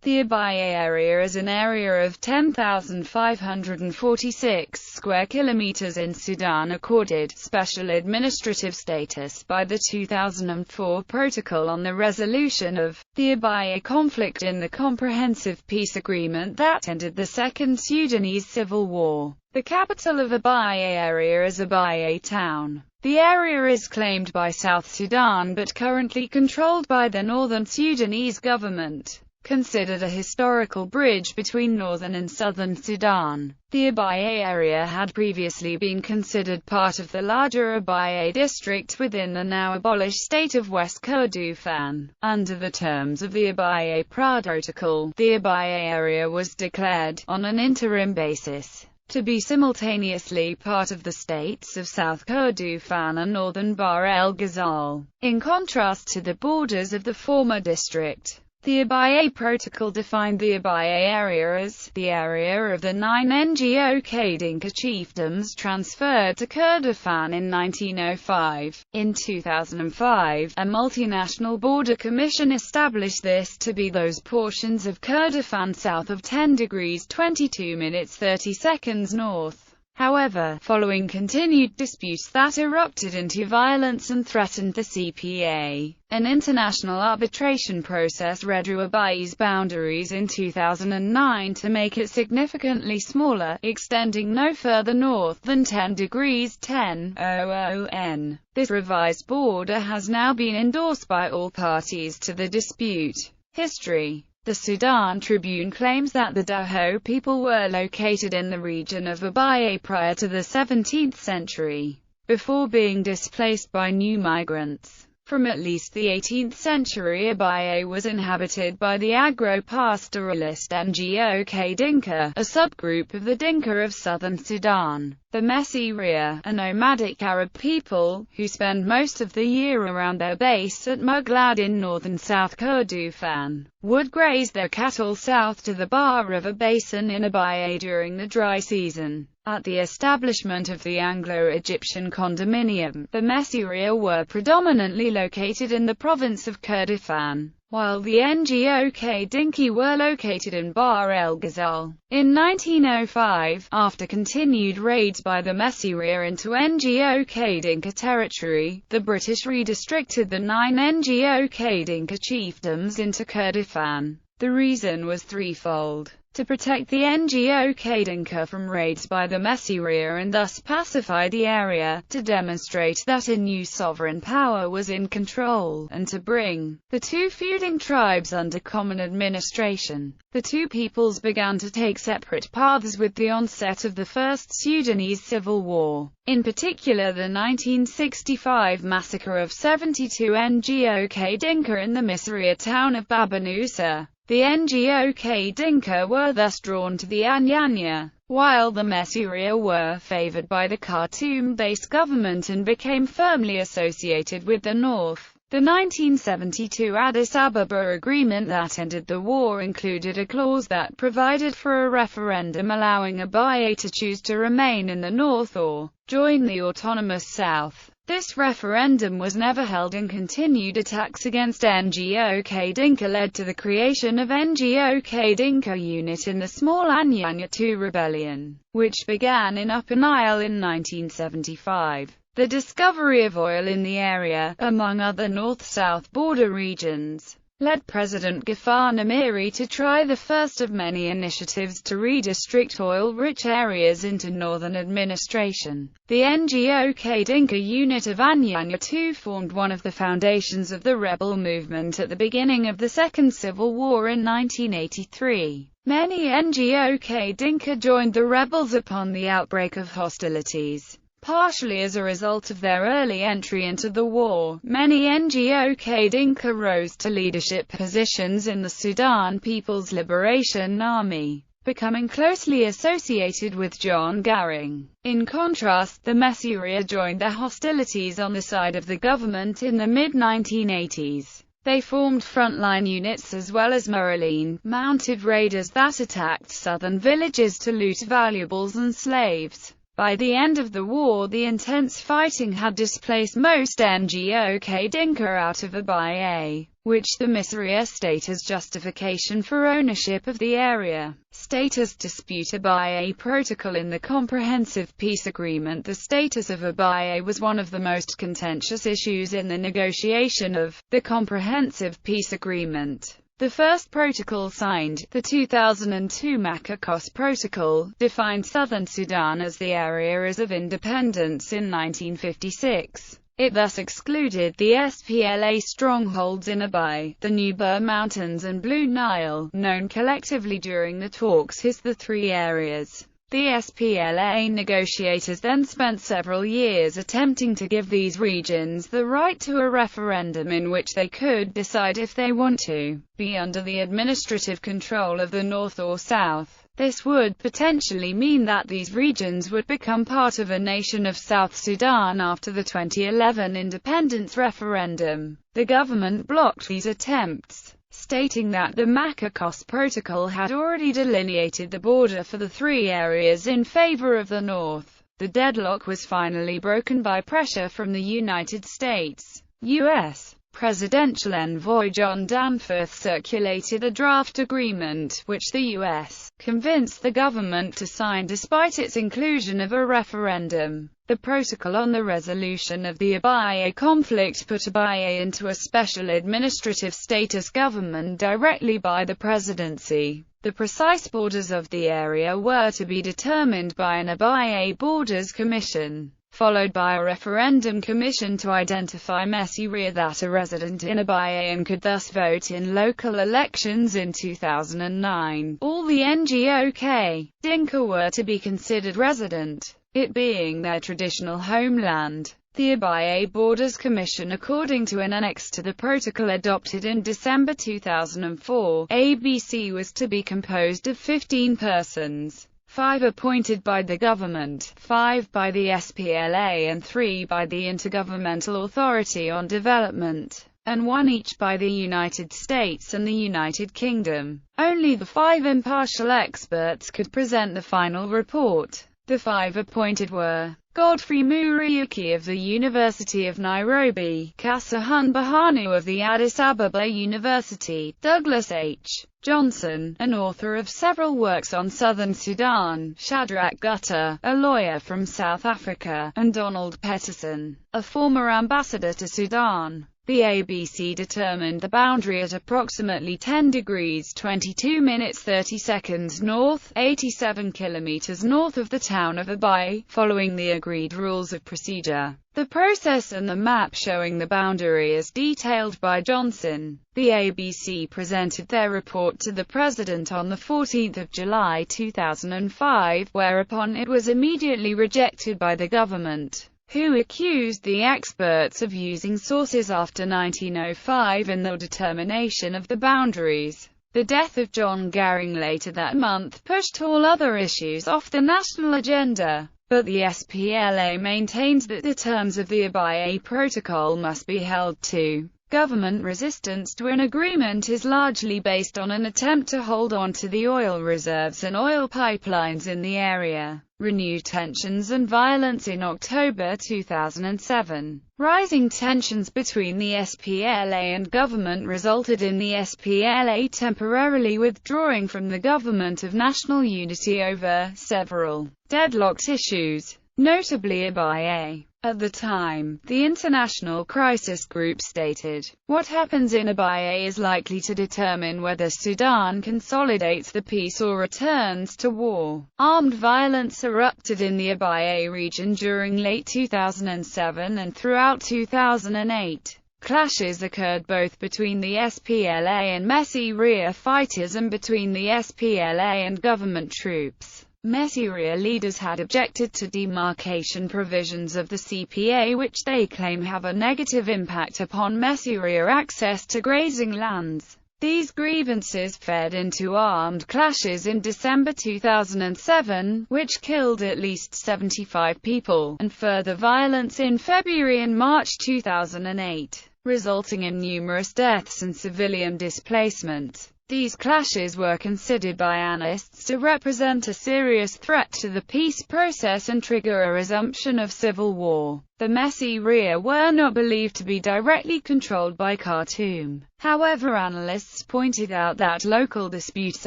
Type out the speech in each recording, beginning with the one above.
The Abyei area is an area of 10,546 square kilometers in Sudan, accorded special administrative status by the 2004 Protocol on the Resolution of the Abyei conflict in the Comprehensive Peace Agreement that ended the Second Sudanese Civil War. The capital of Abyei area is Abyei town. The area is claimed by South Sudan but currently controlled by the Northern Sudanese government. Considered a historical bridge between northern and southern Sudan, the Abyei area had previously been considered part of the larger Abyei district within the now abolished state of West Kordofan. Under the terms of the Abyei Protocol, the Abyei area was declared, on an interim basis, to be simultaneously part of the states of South Kordofan and northern Bahr el-Ghazal. In contrast to the borders of the former district, the Abyei Protocol defined the Abyei area as the area of the 9 Ngok Dinka chiefdoms transferred to Kordofan in 1905. In 2005, a multinational border commission established this to be those portions of Kordofan south of 10 degrees 22 minutes 30 seconds north. However, following continued disputes that erupted into violence and threatened the CPA, an international arbitration process redrew Abyei's boundaries in 2009 to make it significantly smaller, extending no further north than 10 degrees 10'N. This revised border has now been endorsed by all parties to the dispute. History. The Sudan Tribune claims that the Daho people were located in the region of Abyei prior to the 17th century, before being displaced by new migrants. From at least the 18th century, Abyei was inhabited by the agro-pastoralist Ngok Dinka, a subgroup of the Dinka of southern Sudan. The Messiria, a nomadic Arab people, who spend most of the year around their base at Muglad in northern South Kordofan, would graze their cattle south to the Bahr River basin in Abyei during the dry season. At the establishment of the Anglo-Egyptian condominium, the Messiria were predominantly located in the province of Kordofan, while the Ngok Dinka were located in Bahr el-Ghazal. In 1905, after continued raids by the Messiria into Ngok Dinka territory, the British redistricted the 9 Ngok Dinka chiefdoms into Kordofan. The reason was threefold: to protect the Ngok Dinka from raids by the Messiria and thus pacify the area, to demonstrate that a new sovereign power was in control, and to bring the two feuding tribes under common administration. The two peoples began to take separate paths with the onset of the First Sudanese Civil War. In particular, the 1965 massacre of 72 Ngok Dinka in the Messiria town of Babanusa. The Ngok Dinka were thus drawn to the Anyanya, while the Messiria were favored by the Khartoum-based government and became firmly associated with the north. The 1972 Addis Ababa agreement that ended the war included a clause that provided for a referendum allowing Abyei to choose to remain in the north or join the autonomous south. This referendum was never held, and continued attacks against Ngok Dinka led to the creation of Ngok Dinka unit in the small Anyanya II rebellion, which began in Upper Nile in 1975. The discovery of oil in the area, among other north-south border regions, led President Ghaffar Namiri to try the first of many initiatives to redistrict oil-rich areas into northern administration. The Ngok Dinka unit of Anyanya II formed one of the foundations of the rebel movement at the beginning of the Second Civil War in 1983. Many Ngok Dinka joined the rebels upon the outbreak of hostilities. Partially as a result of their early entry into the war, many Ngok Dinka rose to leadership positions in the Sudan People's Liberation Army, becoming closely associated with John Garang. In contrast, the Messiria joined their hostilities on the side of the government in the mid-1980s. They formed frontline units as well as Muraline, mounted raiders that attacked southern villages to loot valuables and slaves. By the end of the war, the intense fighting had displaced most Ngok Dinka out of Abyei, which the Missouri state as justification for ownership of the area. Status dispute. Abyei Protocol. In the Comprehensive Peace Agreement, the status of Abyei was one of the most contentious issues in the negotiation of the Comprehensive Peace Agreement. The first protocol signed, the 2002 Macacos Protocol, defined southern Sudan as the area as of independence in 1956. It thus excluded the SPLA strongholds in Abyei, the Nuba Mountains and Blue Nile, known collectively during the talks as the three areas. The SPLA negotiators then spent several years attempting to give these regions the right to a referendum in which they could decide if they want to be under the administrative control of the North or South. This would potentially mean that these regions would become part of a nation of South Sudan after the 2011 independence referendum. The government blocked these attempts, stating that the Macacos Protocol had already delineated the border for the three areas in favor of the North. The deadlock was finally broken by pressure from the United States. U.S. Presidential envoy John Danforth circulated a draft agreement, which the U.S. convinced the government to sign despite its inclusion of a referendum. The Protocol on the Resolution of the Abyei conflict put Abyei into a special administrative status government directly by the presidency. The precise borders of the area were to be determined by an Abyei Borders Commission, followed by a referendum commission to identify Messiria that a resident in Abyei and could thus vote in local elections in 2009. All the Ngok Dinka were to be considered resident, it being their traditional homeland. The Abyei Borders Commission, according to an annex to the protocol adopted in December 2004, ABC was to be composed of 15 persons. 5 appointed by the government, 5 by the SPLA and 3 by the Intergovernmental Authority on Development, and 1 each by the United States and the United Kingdom. Only the 5 impartial experts could present the final report. The 5 appointed were Godfrey Muriuki of the University of Nairobi, Kasahun Bahanu of the Addis Ababa University, Douglas H. Johnson, an author of several works on southern Sudan, Shadrach Gutta, a lawyer from South Africa, and Donald Peterson, a former ambassador to Sudan. The ABC determined the boundary at approximately 10 degrees 22 minutes 30 seconds north, 87 kilometers north of the town of Abyei, following the agreed rules of procedure. The process and the map showing the boundary as detailed by Johnson. The ABC presented their report to the President on 14 July 2005, whereupon it was immediately rejected by the government, who accused the experts of using sources after 1905 in the determination of the boundaries. The death of John Garang later that month pushed all other issues off the national agenda, but the SPLA maintains that the terms of the Abyei Protocol must be held to. Government resistance to an agreement is largely based on an attempt to hold on to the oil reserves and oil pipelines in the area. Renewed tensions and violence. In October 2007, rising tensions between the SPLA and government resulted in the SPLA temporarily withdrawing from the Government of National Unity over several deadlocked issues, notably Abyei. At the time, the International Crisis Group stated, "What happens in Abyei is likely to determine whether Sudan consolidates the peace or returns to war." Armed violence erupted in the Abyei region during late 2007 and throughout 2008. Clashes occurred both between the SPLA and Messiria fighters and between the SPLA and government troops. Messiria leaders had objected to demarcation provisions of the CPA, which they claim have a negative impact upon Messiria access to grazing lands. These grievances fed into armed clashes in December 2007, which killed at least 75 people, and further violence in February and March 2008, resulting in numerous deaths and civilian displacement. These clashes were considered by analysts protests to represent a serious threat to the peace process and trigger a resumption of civil war. The Messiria were not believed to be directly controlled by Khartoum. However, analysts pointed out that local disputes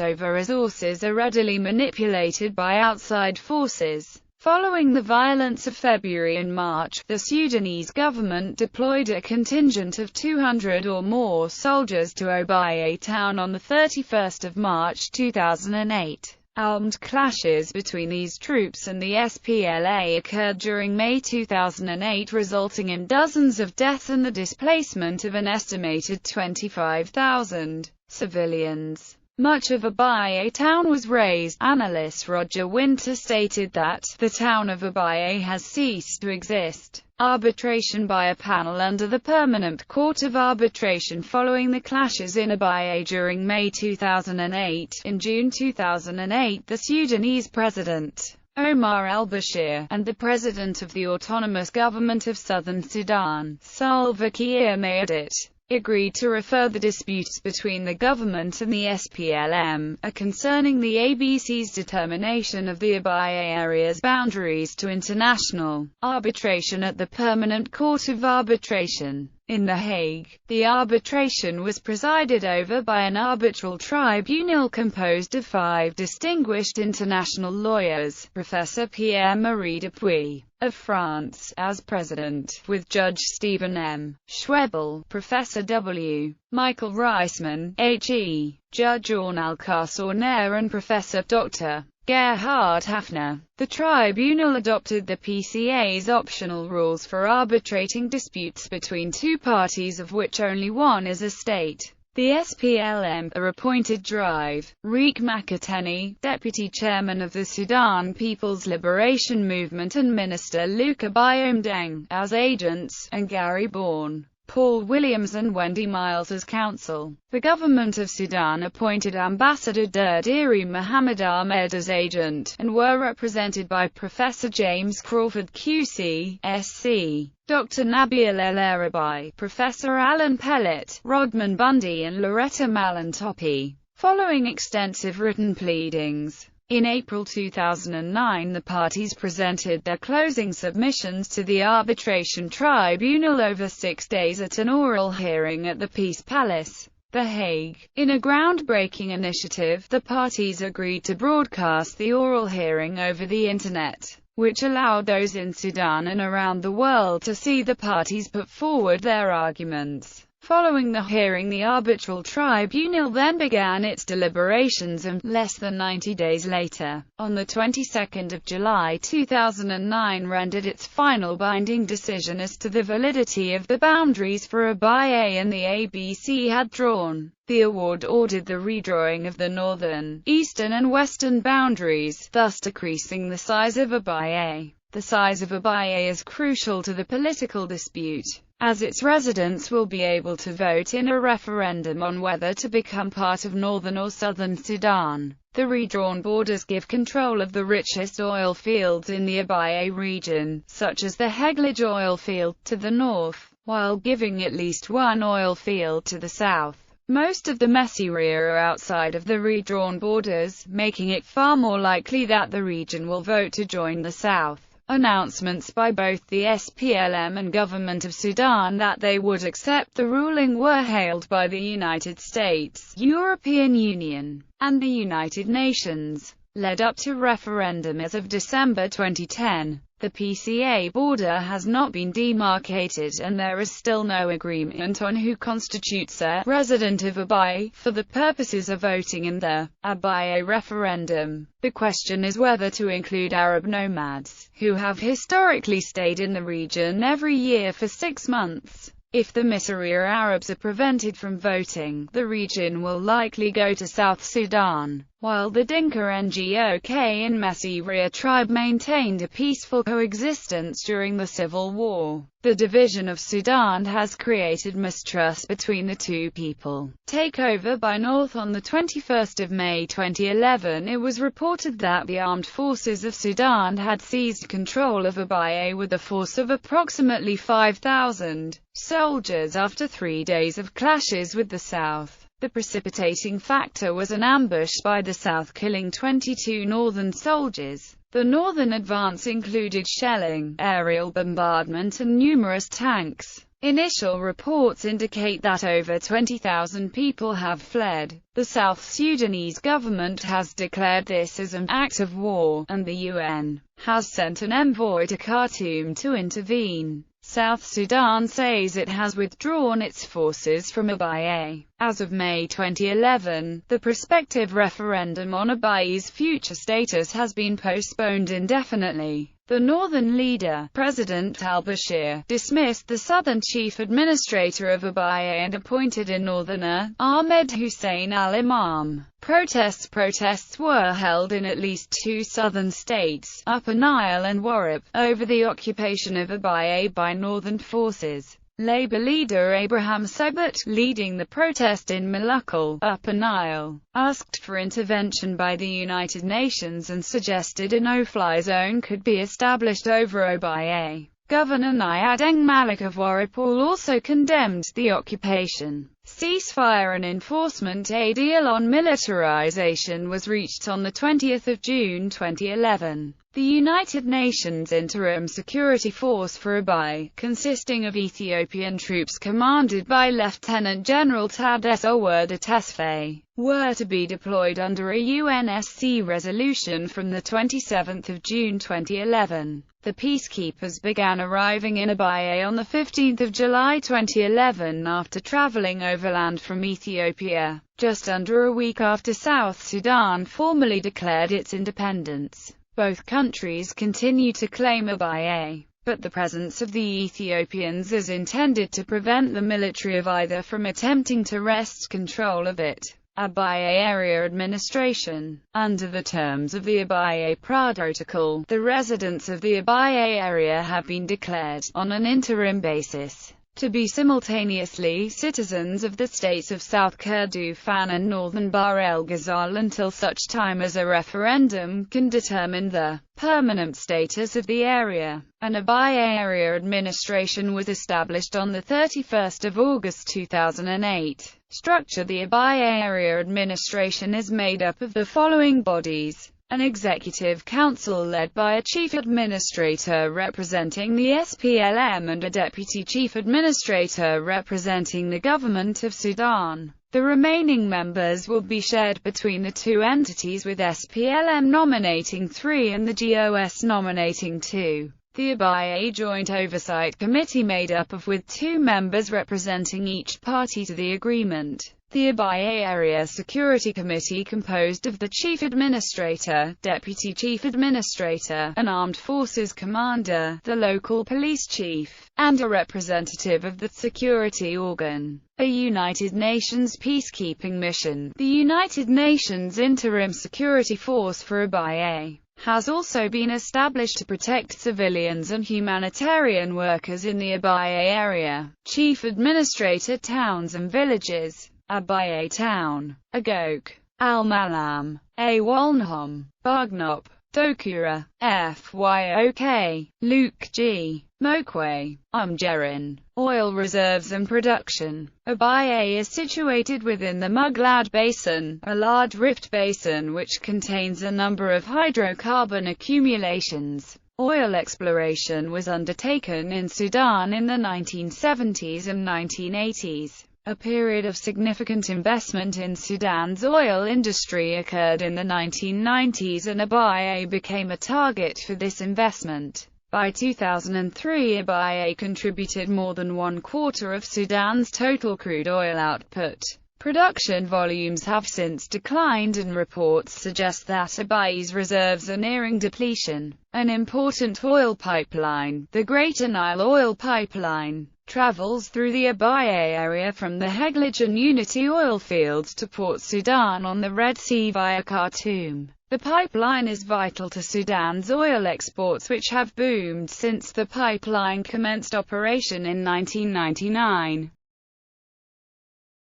over resources are readily manipulated by outside forces. Following the violence of February and March, the Sudanese government deployed a contingent of 200 or more soldiers to Abyei town on 31 March 2008. Armed clashes between these troops and the SPLA occurred during May 2008, resulting in dozens of deaths and the displacement of an estimated 25,000 civilians. Much of Abyei town was razed. Analyst Roger Winter stated that the town of Abyei has ceased to exist. Arbitration by a panel under the Permanent Court of Arbitration following the clashes in Abyei during May 2008. In June 2008, the Sudanese president, Omar al-Bashir, and the president of the Autonomous Government of Southern Sudan, Salva Kiir Mayardit, agreed to refer the disputes between the government and the SPLM, concerning the ABC's determination of the Abyei area's boundaries, to international arbitration at the Permanent Court of Arbitration in The Hague. The arbitration was presided over by an arbitral tribunal composed of 5 distinguished international lawyers: Professor Pierre-Marie Dupuy of France as president, with Judge Stephen M. Schwebel, Professor W. Michael Reisman, H.E., Judge Ornal Carsorner, and Professor Dr. Gerhard Hafner. The tribunal adopted the PCA's optional rules for arbitrating disputes between two parties of which only one is a state. The SPLM appointed Drive Riek Makateni, deputy chairman of the Sudan People's Liberation Movement, and Minister Luca Biomdeng as agents, and Gary Bourne, Paul Williams and Wendy Miles as counsel. The government of Sudan appointed Ambassador Durdiri Mohammed Ahmed as agent, and were represented by Professor James Crawford QC, SC, Dr. Nabil El Arabi, Professor Alan Pellet, Rodman Bundy and Loretta Malantopi. Following extensive written pleadings, in April 2009 the parties presented their closing submissions to the arbitration tribunal over 6 days at an oral hearing at the Peace Palace, The Hague. In a groundbreaking initiative, the parties agreed to broadcast the oral hearing over the Internet, which allowed those in Sudan and around the world to see the parties put forward their arguments. Following the hearing, the arbitral tribunal then began its deliberations, and less than 90 days later, on the 22nd of July 2009, rendered its final binding decision as to the validity of the boundaries for Abyei and the ABC had drawn. The award ordered the redrawing of the northern, eastern and western boundaries, thus decreasing the size of Abyei. The size of Abyei is crucial to the political dispute, as its residents will be able to vote in a referendum on whether to become part of northern or southern Sudan. The redrawn borders give control of the richest oil fields in the Abyei region, such as the Heglig oil field, to the north, while giving at least one oil field to the south. Most of the Messiria are outside of the redrawn borders, making it far more likely that the region will vote to join the south. Announcements by both the SPLM and government of Sudan that they would accept the ruling were hailed by the United States, European Union, and the United Nations. Led up to referendum as of December 2010, the PCA border has not been demarcated and there is still no agreement on who constitutes a resident of Abyei for the purposes of voting in the Abyei referendum. The question is whether to include Arab nomads, who have historically stayed in the region every year for 6 months. If the Messiria Arabs are prevented from voting, the region will likely go to South Sudan, while the Dinka Ngok and Messiria tribe maintained a peaceful coexistence during the civil war. The division of Sudan has created mistrust between the two people. Takeover by North. On the 21st of May 2011, it was reported that the armed forces of Sudan had seized control of Abyei with a force of approximately 5,000 soldiers after 3 days of clashes with the South. The precipitating factor was an ambush by the South, killing 22 Northern soldiers. The Northern advance included shelling, aerial bombardment and numerous tanks. Initial reports indicate that over 20,000 people have fled. The South Sudanese government has declared this as an act of war, and the UN has sent an envoy to Khartoum to intervene. South Sudan says it has withdrawn its forces from Abyei. As of May 2011, the prospective referendum on Abyei's future status has been postponed indefinitely. The northern leader, President al-Bashir, dismissed the southern chief administrator of Abyei and appointed a northerner, Ahmed Hussein al-Imam. Protests were held in at least two southern states, Upper Nile and Warrap, over the occupation of Abyei by northern forces. Labour leader Abraham Sebert, leading the protest in Malakal, Upper Nile, asked for intervention by the United Nations and suggested a no-fly zone could be established over Abyei. Governor Nyadeng Malik of Warrapal also condemned the occupation. Ceasefire and enforcement a deal on militarization was reached on 20 June 2011. The United Nations Interim Security Force for Abyei, consisting of Ethiopian troops commanded by Lieutenant General Tadesse Owode Tesfaye, were to be deployed under a UNSC resolution from 27 June 2011. The peacekeepers began arriving in Abyei on 15 July 2011 after traveling overland from Ethiopia, just under a week after South Sudan formally declared its independence. Both countries continue to claim Abyei, but the presence of the Ethiopians is intended to prevent the military of either from attempting to wrest control of it. Abyei Area Administration. Under the terms of the Abyei Protocol, the residents of the Abyei area have been declared, on an interim basis, to be simultaneously citizens of the states of South Kordofan and Northern Bahr el Ghazal until such time as a referendum can determine the permanent status of the area. An Abyei Area Administration was established on 31 August 2008. Structure. The Abyei Area Administration is made up of the following bodies: an executive council led by a chief administrator representing the SPLM and a deputy chief administrator representing the government of Sudan. The remaining members will be shared between the two entities, with SPLM nominating 3 and the GOS nominating 2. The Abyei Joint Oversight Committee made up of with 2 members representing each party to the agreement. The Abyei Area Security Committee composed of the Chief Administrator, Deputy Chief Administrator, an Armed Forces Commander, the local police chief, and a representative of the security organ. A United Nations peacekeeping mission. The United Nations Interim Security Force for Abyei has also been established to protect civilians and humanitarian workers in the Abyei area. Chief Administrator Towns and Villages. Abyei Town, Agok, Al-Malam, Awalnhom, Bagnop, Dokura, Fyok, Luke G, Mokwe, Umjerin. Oil reserves and production. Abyei is situated within the Muglad Basin, a large rift basin which contains a number of hydrocarbon accumulations. Oil exploration was undertaken in Sudan in the 1970s and 1980s. A period of significant investment in Sudan's oil industry occurred in the 1990s, and Abyei became a target for this investment. By 2003, Abyei contributed more than 1/4 of Sudan's total crude oil output. Production volumes have since declined, and reports suggest that Abyei's reserves are nearing depletion. An important oil pipeline, the Greater Nile Oil Pipeline, travels through the Abyei area from the Heglig and Unity oil fields to Port Sudan on the Red Sea via Khartoum. The pipeline is vital to Sudan's oil exports, which have boomed since the pipeline commenced operation in 1999.